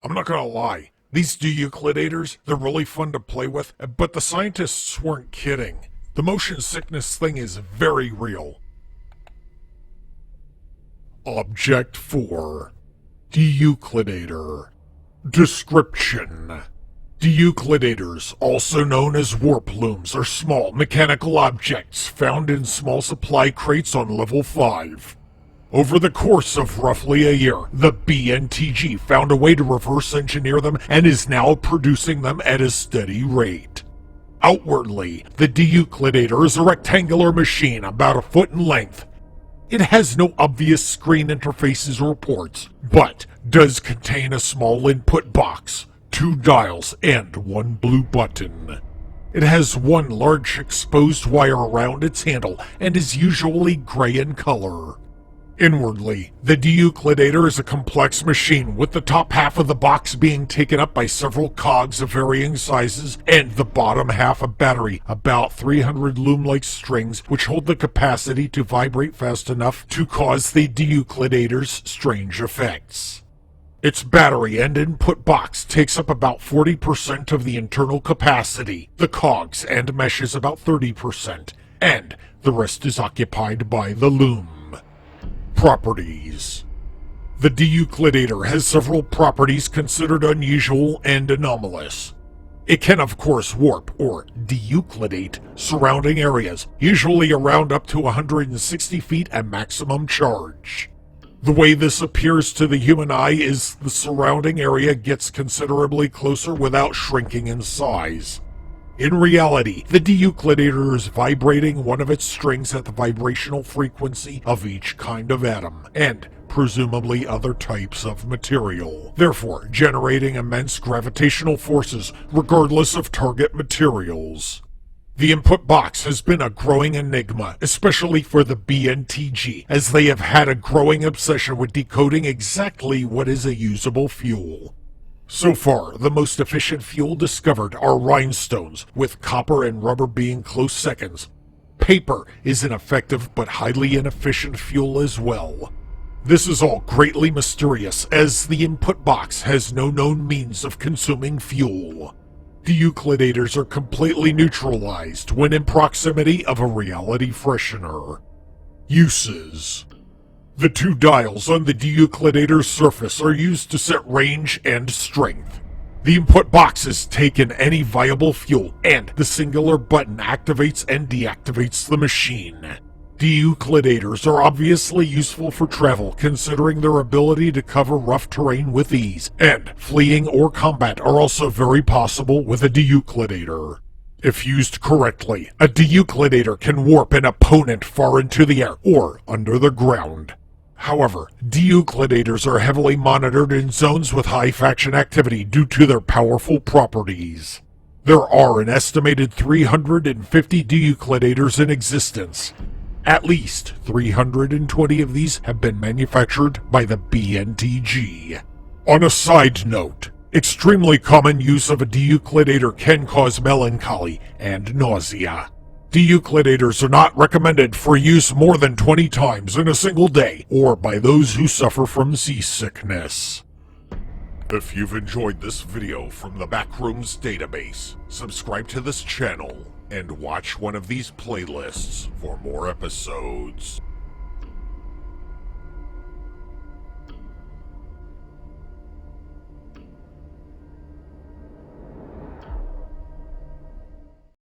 I'm not gonna lie, these Deuclidators, they're really fun to play with, but the scientists weren't kidding. The motion sickness thing is very real. Object 4. Deuclidator. Description: Deuclidators, also known as Warplooms, are small mechanical objects found in small supply crates on level 5. Over the course of roughly a year, the B.N.T.G found a way to reverse engineer them and is now producing them at a steady rate. Outwardly, the Deuclidator is a rectangular machine about a foot in length. It has no obvious screen interfaces or ports, but does contain a small input box, 2 dials, and 1 blue button. It has 1 large exposed wire around its handle and is usually gray in color. Inwardly, the Deuclidator is a complex machine, with the top half of the box being taken up by several cogs of varying sizes, and the bottom half a battery, about 300 loom-like strings, which hold the capacity to vibrate fast enough to cause the Deuclidator's strange effects. Its battery and input box takes up about 40% of the internal capacity, the cogs and meshes about 30%, and the rest is occupied by the loom. Properties: the Deuclidator has several properties considered unusual and anomalous. It can of course warp, or deuclidate, surrounding areas, usually around up to 160 feet at maximum charge. The way this appears to the human eye is the surrounding area gets considerably closer without shrinking in size. In reality, the Deuclidator is vibrating one of its strings at the vibrational frequency of each kind of atom, and presumably other types of material, therefore generating immense gravitational forces regardless of target materials. The input box has been a growing enigma, especially for the B.N.T.G, as they have had a growing obsession with decoding exactly what is a usable fuel. So far, the most efficient fuel discovered are rhinestones, with copper and rubber being close seconds. Paper is an effective but highly inefficient fuel as well. This is all greatly mysterious, as the input box has no known means of consuming fuel. Deuclidators are completely neutralized when in proximity of a reality freshener. Uses: the 2 dials on the Deuclidator's surface are used to set range and strength. The input boxes take in any viable fuel, and the singular button activates and deactivates the machine. Deuclidators are obviously useful for travel, considering their ability to cover rough terrain with ease, and fleeing or combat are also very possible with a Deuclidator. If used correctly, a Deuclidator can warp an opponent far into the air or under the ground. However, Deuclidators are heavily monitored in zones with high faction activity due to their powerful properties. There are an estimated 350 Deuclidators in existence. At least 320 of these have been manufactured by the B.N.T.G. On a side note, extremely common use of a Deuclidator can cause melancholy and nausea. Deuclidators are not recommended for use more than 20 times in a single day, or by those who suffer from seasickness. If you've enjoyed this video from the Backrooms database, subscribe to this channel and watch one of these playlists for more episodes.